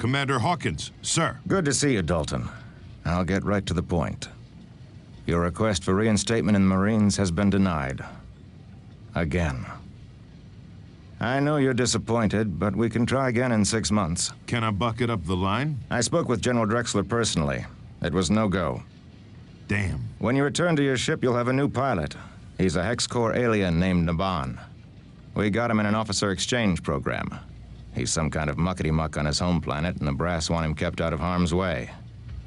Commander Hawkins, sir. Good to see you, Dalton. I'll get right to the point. Your request for reinstatement in the Marines has been denied. Again. I know you're disappointed, but we can try again in 6 months. Can I bucket up the line? I spoke with General Drexler personally. It was no go. Damn. When you return to your ship, you'll have a new pilot. He's a Hex-Core alien named Naban. We got him in an officer exchange program. He's some kind of muckety-muck on his home planet, and the brass want him kept out of harm's way.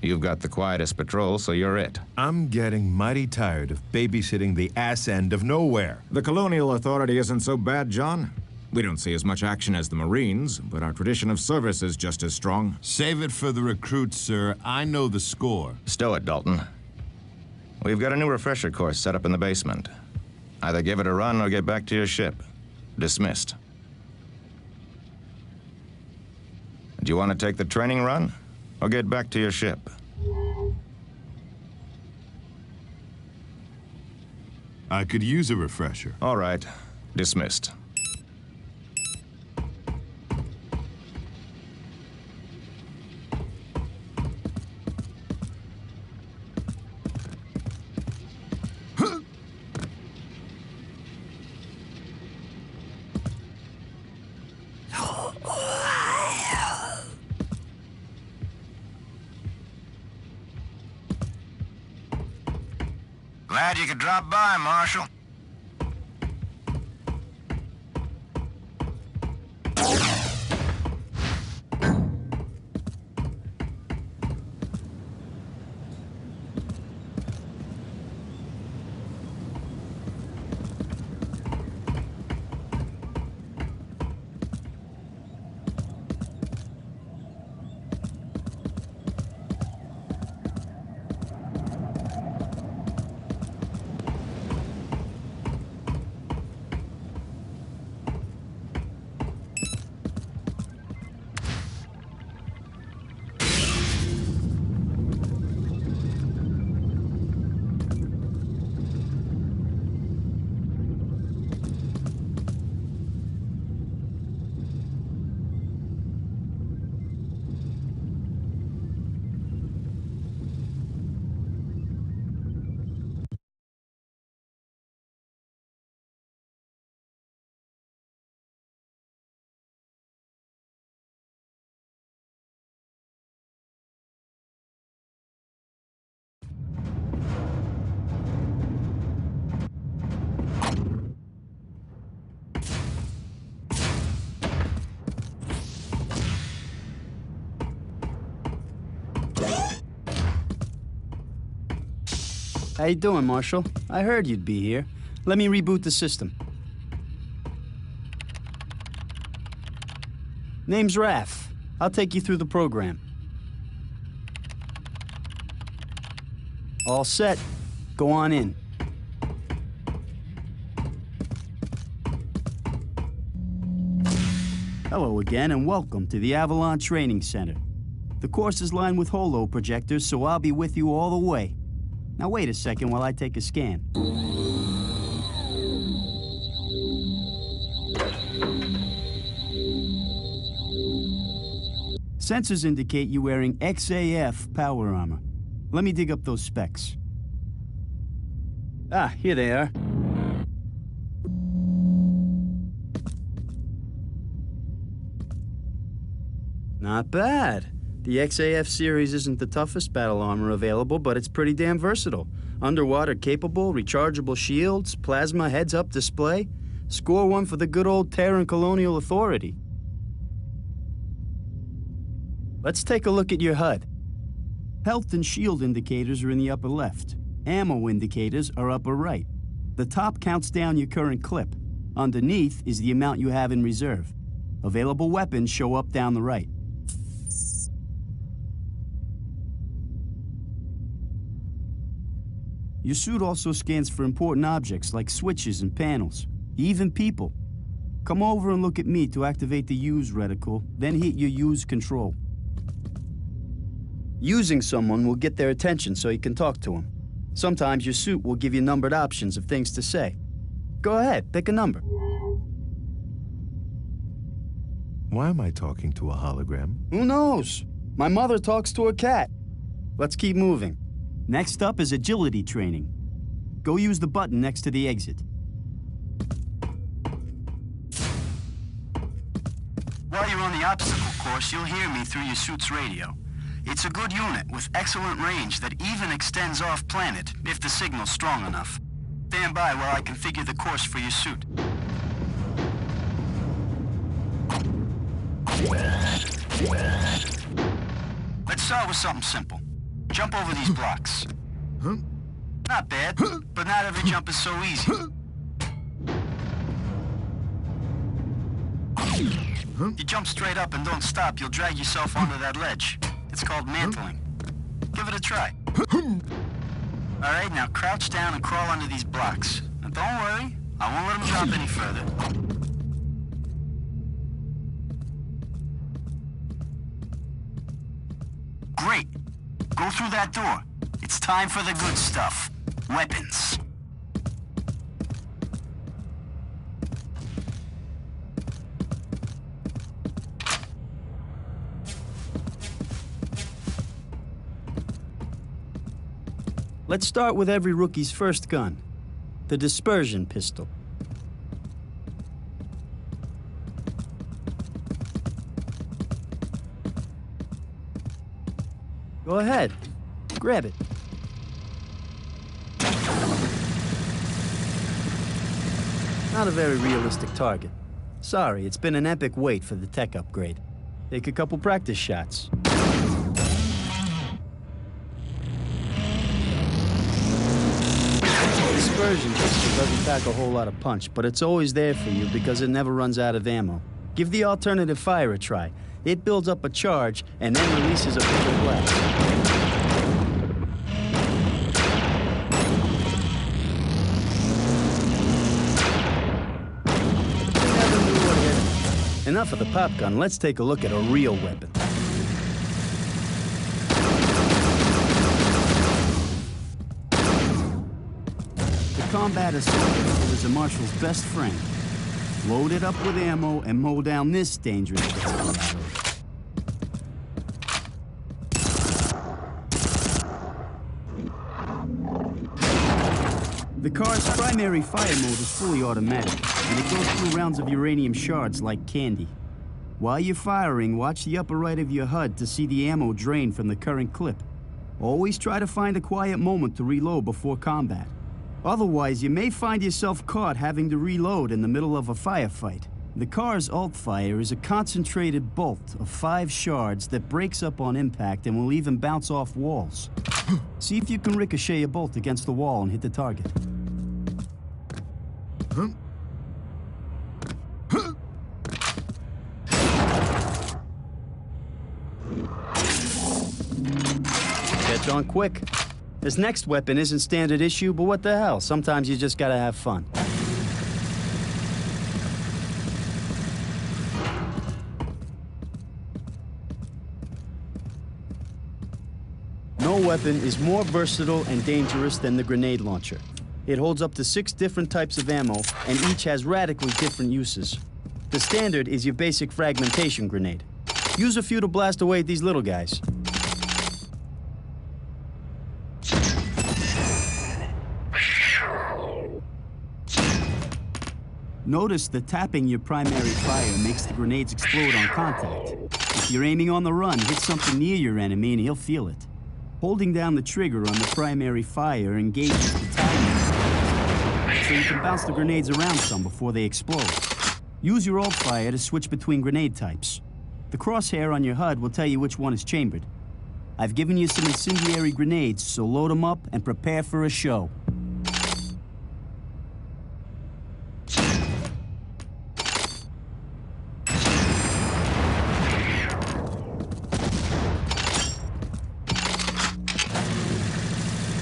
You've got the quietest patrol, so you're it. I'm getting mighty tired of babysitting the ass end of nowhere. The Colonial Authority isn't so bad, John. We don't see as much action as the Marines, but our tradition of service is just as strong. Save it for the recruits, sir. I know the score. Stow it, Dalton. We've got a new refresher course set up in the basement. Either give it a run or get back to your ship. Dismissed. Do you want to take the training run, or get back to your ship? I could use a refresher. All right. Dismissed. Glad you could drop by, Marshal. How you doing, Marshal? I heard you'd be here. Let me reboot the system. Name's Raph. I'll take you through the program. All set. Go on in. Hello again, and welcome to the Avalon Training Center. The course is lined with holo projectors, so I'll be with you all the way. Now wait a second while I take a scan. Sensors indicate you wearing XAF power armor. Let me dig up those specs. Ah, here they are. Not bad. The XAF series isn't the toughest battle armor available, but it's pretty damn versatile. Underwater capable, rechargeable shields, plasma heads-up display. Score one for the good old Terran Colonial Authority. Let's take a look at your HUD. Health and shield indicators are in the upper left. Ammo indicators are upper right. The top counts down your current clip. Underneath is the amount you have in reserve. Available weapons show up down the right. Your suit also scans for important objects like switches and panels, even people. Come over and look at me to activate the use reticle, then hit your use control. Using someone will get their attention so you can talk to them. Sometimes your suit will give you numbered options of things to say. Go ahead, pick a number. Why am I talking to a hologram? Who knows? My mother talks to a cat. Let's keep moving. Next up is agility training. Go use the button next to the exit. While you're on the obstacle course, you'll hear me through your suit's radio. It's a good unit with excellent range that even extends off-planet if the signal's strong enough. Stand by while I configure the course for your suit. Let's start with something simple. Jump over these blocks. Not bad, but not every jump is so easy. You jump straight up and don't stop, you'll drag yourself onto that ledge. It's called mantling. Give it a try. All right, now crouch down and crawl under these blocks. Now don't worry, I won't let them drop any further. Great. Go through that door. It's time for the good stuff. Weapons. Let's start with every rookie's first gun, the dispersion pistol. Go ahead, grab it. Not a very realistic target. Sorry, it's been an epic wait for the tech upgrade. Take a couple practice shots. Dispersion pistol doesn't pack a whole lot of punch, but it's always there for you because it never runs out of ammo. Give the alternative fire a try. It builds up a charge and then releases a bigger blast. You never knew what hit him. Enough of the pop gun, let's take a look at a real weapon. Combat assault rifle is a marshal's best friend. Load it up with ammo and mow down this dangerous desperado. The car's primary fire mode is fully automatic, and it goes through rounds of uranium shards like candy. While you're firing, watch the upper right of your HUD to see the ammo drain from the current clip. Always try to find a quiet moment to reload before combat. Otherwise, you may find yourself caught having to reload in the middle of a firefight. The car's alt fire is a concentrated bolt of 5 shards that breaks up on impact and will even bounce off walls. See if you can ricochet a bolt against the wall and hit the target. Catch on quick. This next weapon isn't standard issue, but what the hell? Sometimes you just gotta have fun. No weapon is more versatile and dangerous than the grenade launcher. It holds up to 6 different types of ammo, and each has radically different uses. The standard is your basic fragmentation grenade. Use a few to blast away at these little guys. Notice that tapping your primary fire makes the grenades explode on contact. If you're aiming on the run, hit something near your enemy and he'll feel it. Holding down the trigger on the primary fire engages the timing, so you can bounce the grenades around some before they explode. Use your alt fire to switch between grenade types. The crosshair on your HUD will tell you which one is chambered. I've given you some incendiary grenades, so load them up and prepare for a show.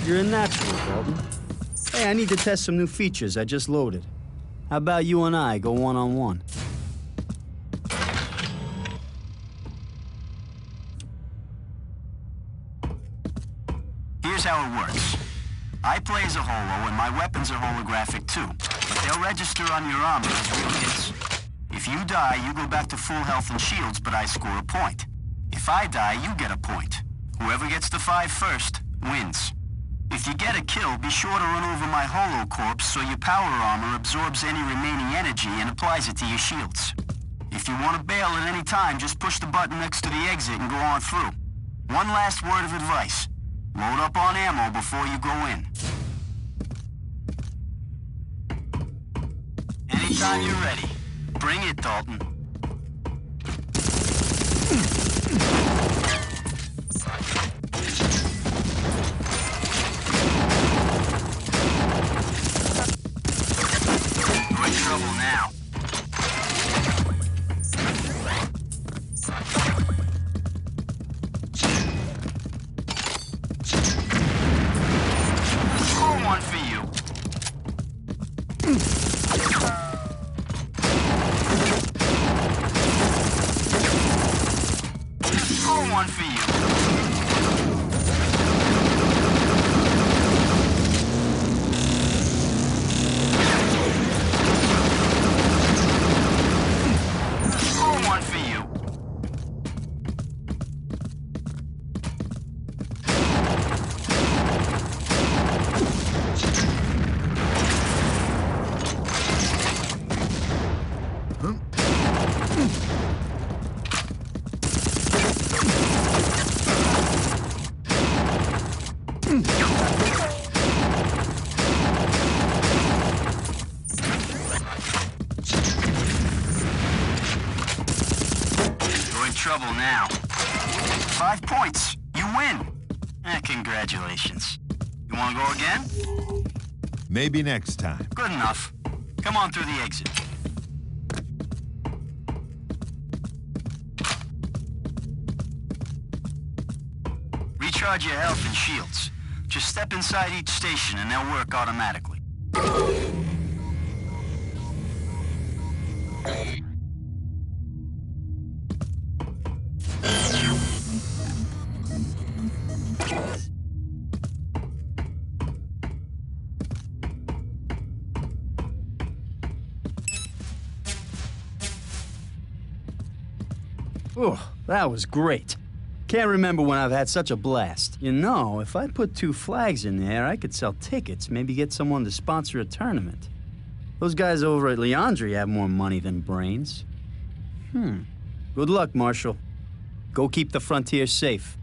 You're a natural, Dalton. Hey, I need to test some new features I just loaded. How about you and I go one-on-one? Here's how it works. I play as a holo, and my weapons are holographic too. But they'll register on your armor as real hits. If If you die, you go back to full health and shields, but I score a point. If I die, you get a point. Whoever gets to 5 first, wins. If you get a kill, be sure to run over my holo corpse so your power armor absorbs any remaining energy and applies it to your shields. If you want to bail at any time, just push the button next to the exit and go on through. One last word of advice. Load up on ammo before you go in. Anytime you're ready. Bring it, Dalton. You're in trouble now. Score one for you. Score one for you. Score one for you. You're in trouble now. 5 points. You win. Congratulations. You want to go again? Maybe next time. Good enough. Come on through the exit. Recharge your health and shields. Just step inside each station and they'll work automatically. Oh, that was great. Can't remember when I've had such a blast. You know, if I put 2 flags in there, I could sell tickets, maybe get someone to sponsor a tournament. Those guys over at Leandri have more money than brains. Good luck, Marshal. Go keep the frontier safe.